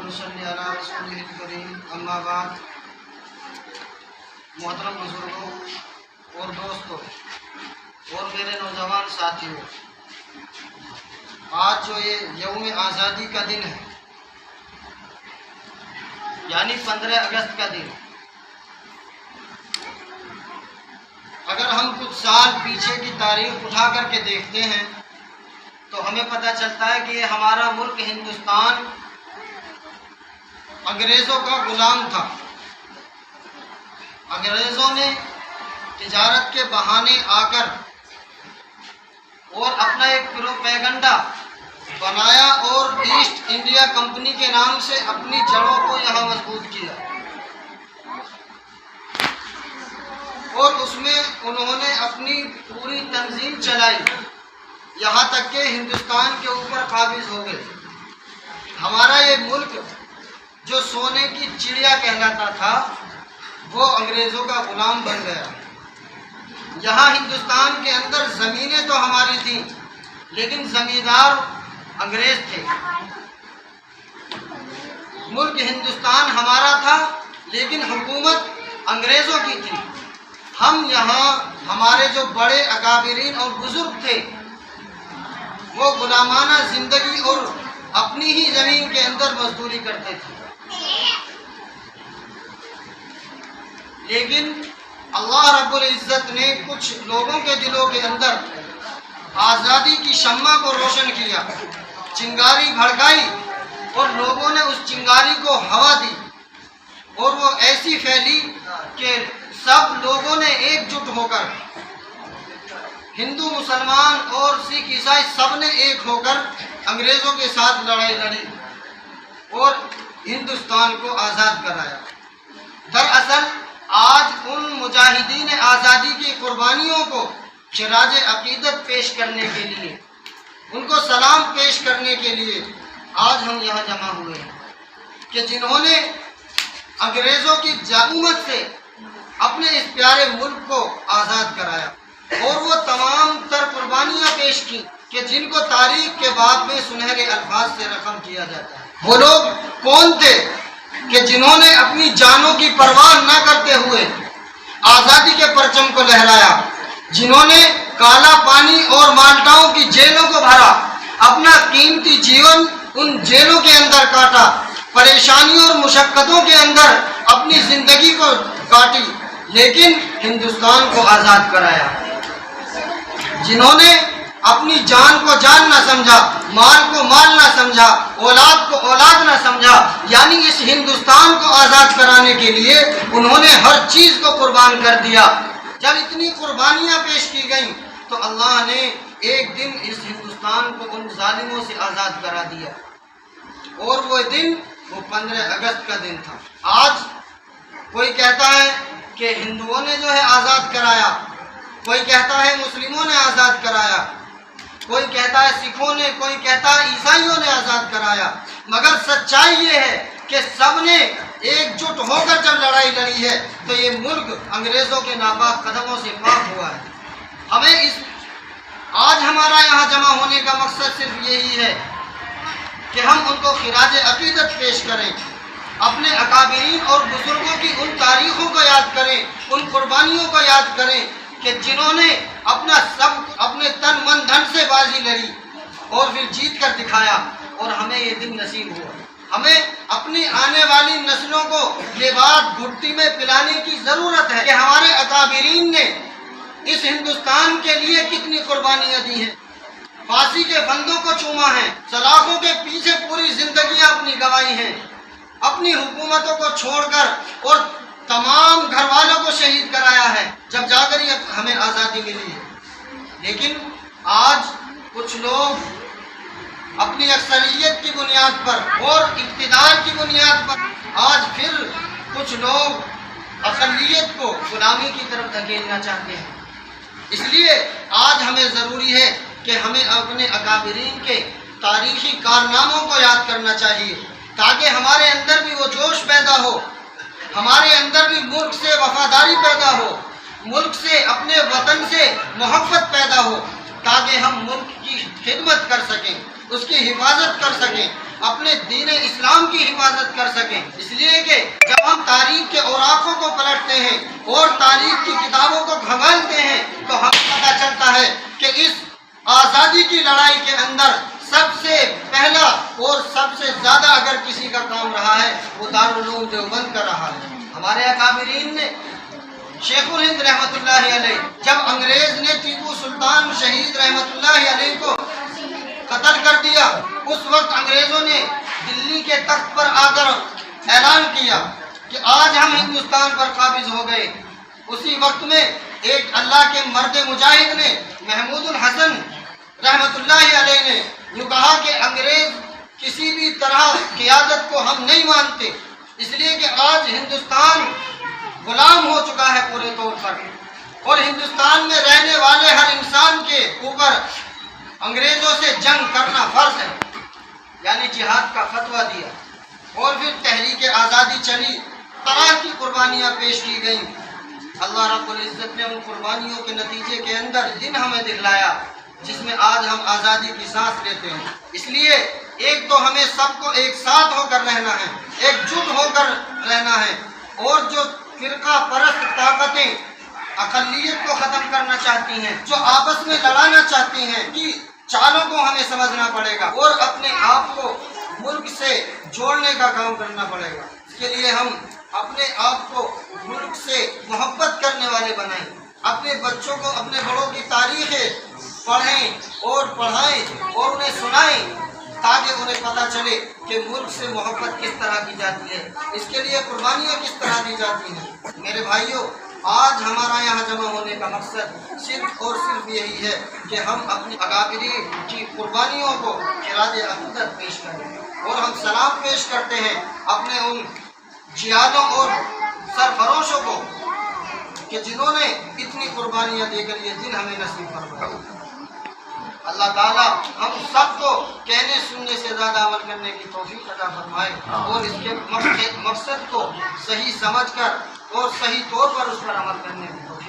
ونصلی علی رسولہ الکریم اما بعد۔ محترم بزرگوں اور دوستوں اور میرے نوجوان ساتھیوں، آج جو یہ یوم آزادی کا دن ہے، یعنی 15 اگست کا دن، اگر ہم کچھ سال پیچھے کی تاریخ اٹھا کر کے دیکھتے ہیں تو ہمیں پتہ چلتا ہے کہ یہ ہمارا ملک ہندوستان انگریزوں کا غلام تھا۔ انگریزوں نے تجارت کے بہانے آ کر اور اپنا ایک پروپیگنڈا بنایا اور ایسٹ انڈیا کمپنی کے نام سے اپنی جڑوں کو یہاں مضبوط کیا، اور اس میں انہوں نے اپنی پوری تنظیم چلائی، یہاں تک کہ ہندوستان کے اوپر قابض ہو گئے۔ ہمارا یہ ملک جو سونے کی چڑیا کہلاتا تھا وہ انگریزوں کا غلام بن گیا۔ یہاں ہندوستان کے اندر زمینیں تو ہماری تھیں لیکن زمیندار انگریز تھے۔ ملک ہندوستان ہمارا تھا لیکن حکومت انگریزوں کی تھی۔ ہم یہاں ہمارے جو بڑے اکابرین اور بزرگ تھے وہ غلامانہ زندگی اور اپنی ہی زمین کے اندر مزدوری کرتے تھے، لیکن اللہ رب العزت نے کچھ لوگوں کے دلوں کے اندر آزادی کی شمع کو روشن کیا، چنگاری بھڑکائی اور لوگوں نے اس چنگاری کو ہوا دی، اور وہ ایسی پھیلی کہ سب لوگوں نے ایک جٹ ہو کر، ہندو مسلمان اور سکھ عیسائی سب نے ایک ہو کر انگریزوں کے ساتھ لڑائی لڑی اور ہندوستان کو آزاد کرایا۔ دراصل آج ان مجاہدین آزادی کی قربانیوں کو خراج عقیدت پیش کرنے کے لیے، ان کو سلام پیش کرنے کے لیے آج ہم یہاں جمع ہوئے ہیں کہ جنہوں نے انگریزوں کی حکومت سے اپنے اس پیارے ملک کو آزاد کرایا، اور وہ تمام تر قربانیاں پیش کی کہ جن کو تاریخ کے باب میں سنہرے الفاظ سے رقم کیا جاتا ہے۔ وہ لوگ کون تھے کہ جنہوں نے اپنی جانوں کی پرواہ نہ کرتے ہوئے آزادی کے پرچم کو لہرایا، جنہوں نے کالا پانی اور مالٹاؤں کی جیلوں کو بھرا، اپنا قیمتی جیون ان جیلوں کے اندر کاٹا، پریشانیوں اور مشقتوں کے اندر اپنی زندگی کو کاٹی، لیکن ہندوستان کو آزاد کرایا، جنہوں نے اپنی جان کو جان نہ سمجھا، مال کو مال نہ سمجھا، اولاد کو اولاد نہ سمجھا، یعنی اس ہندوستان کو آزاد کرانے کے لیے انہوں نے ہر چیز کو قربان کر دیا۔ جب اتنی قربانیاں پیش کی گئیں تو اللہ نے ایک دن اس ہندوستان کو ان ظالموں سے آزاد کرا دیا، اور وہ دن وہ 15 اگست کا دن تھا۔ آج کوئی کہتا ہے کہ ہندوؤں نے جو ہے آزاد کرایا، کوئی کہتا ہے مسلموں نے آزاد کرایا، کوئی کہتا ہے سکھوں نے، کوئی کہتا ہے عیسائیوں نے آزاد کرایا، مگر سچائی یہ ہے کہ سب نے ایک جٹ ہو کر جب لڑائی لڑی ہے تو یہ ملک انگریزوں کے ناپاک قدموں سے پاک ہوا ہے۔ ہمیں آج ہمارا یہاں جمع ہونے کا مقصد صرف یہی ہے کہ ہم ان کو خراج عقیدت پیش کریں، اپنے اکابرین اور بزرگوں کی ان تاریخوں کو یاد کریں، ان قربانیوں کو یاد کریں کہ جنہوں نے اپنے تن من دھن سے بازی لڑی اور پھر جیت کر دکھایا، اور ہمیں یہ دن نصیب ہوا۔ ہمیں اپنی آنے والی نسلوں کو یہ بات گھٹی میں پلانے کی ضرورت ہے کہ ہمارے اکابرین نے اس ہندوستان کے لیے کتنی قربانیاں دی ہیں، پھانسی کے پھندوں کو چوما ہے، سلاخوں کے پیچھے پوری زندگیاں اپنی گنوائی ہیں، اپنی حکومتوں کو چھوڑ کر اور تمام گھر والوں کو شہید کرایا ہے، جب جا کر یہ ہمیں آزادی ملی ہے۔ لیکن آج کچھ لوگ اپنی اکثریت کی بنیاد پر اور اقتدار کی بنیاد پر آج پھر کچھ لوگ اقلیت کو غلامی کی طرف دھکیلنا چاہتے ہیں۔ اس لیے آج ہمیں ضروری ہے کہ ہمیں اپنے اکابرین کے تاریخی کارناموں کو یاد کرنا چاہیے، تاکہ ہمارے اندر بھی وہ جوش پیدا ہو، ہمارے اندر بھی ملک سے وفاداری پیدا ہو، ملک سے اپنے وطن سے محبت پیدا ہو، تاکہ ہم ملک کی خدمت کر سکیں۔ اس کی حفاظت کر سکیں، اپنے دین اسلام کی حفاظت کر سکیں۔ اس لیے کہ جب ہم تاریخ کے اوراقوں کو پلٹتے ہیں اور تاریخ کی کتابوں کو کھنگالتے ہیں تو ہمیں پتہ چلتا ہے کہ اس آزادی کی لڑائی کے اندر سب سے پہلا اور سب سے زیادہ اگر کسی کا کام رہا ہے وہ دارالعلوم دیوبند کا رہا ہے۔ ہمارے اکابرین نے شیخ الہند رحمۃ اللہ علیہ، جب انگریز نے ٹیپو سلطان شہید رحمۃ اللہ علیہ کو قتل کر دیا، اس وقت انگریزوں نے دلی کے تخت پر آ کر اعلان کیا کہ آج ہم ہندوستان پر قابض ہو گئے۔ اسی وقت میں ایک اللہ کے مرد مجاہد نے، محمود الحسن رحمۃ اللہ علیہ نے یوں کہا کہ انگریز کسی بھی طرح قیادت کو ہم نہیں مانتے، اس لیے کہ آج ہندوستان غلام ہو چکا ہے پورے طور پر، اور ہندوستان میں رہنے والے ہر انسان کے اوپر انگریزوں سے جنگ کرنا فرض ہے، یعنی جہاد کا فتویٰ دیا۔ اور پھر تحریک آزادی چلی، طرح کی قربانیاں پیش کی گئیں۔ اللہ رب العزت نے ان قربانیوں کے نتیجے کے اندر دن ہمیں دکھلایا جس میں آج ہم آزادی کی سانس لیتے ہیں۔ اس لیے ایک تو ہمیں سب کو ایک ساتھ ہو کر رہنا ہے، ایک جٹ ہو کر رہنا ہے، اور جو فرقہ پرست طاقتیں اقلیت کو ختم کرنا چاہتی ہیں، جو آپس میں لڑانا چاہتی ہیں، کی چالوں کو ہمیں سمجھنا پڑے گا اور اپنے آپ کو ملک سے جوڑنے کا کام کرنا پڑے گا۔ اس کے لیے ہم اپنے آپ کو ملک سے محبت کرنے والے بنائیں، اپنے بچوں کو اپنے بڑوں کی تاریخیں پڑھیں اور پڑھائیں اور انہیں سنائیں تاکہ انہیں پتہ چلے کہ ملک سے محبت کس طرح کی جاتی ہے، اس کے لیے قربانیاں کس طرح دی جاتی ہیں۔ میرے بھائیوں، آج ہمارا یہاں جمع ہونے کا مقصد صرف اور صرف یہی ہے کہ ہم اپنی اکابرین کی قربانیوں کو خراج عقیدت پیش کریں، اور ہم سلام پیش کرتے ہیں اپنے ان جہادوں اور سرفروشوں کو کہ جنہوں نے اتنی قربانیاں دے کر یہ دن ہمیں نصیب فرمایا۔ اللہ تعالیٰ ہم سب کو کہنے سننے سے زیادہ عمل کرنے کی توفیق عطا فرمائے، اور اس کے مقصد کو صحیح سمجھ کر اور صحیح طور پر اس پر عمل کرنے کی توفیق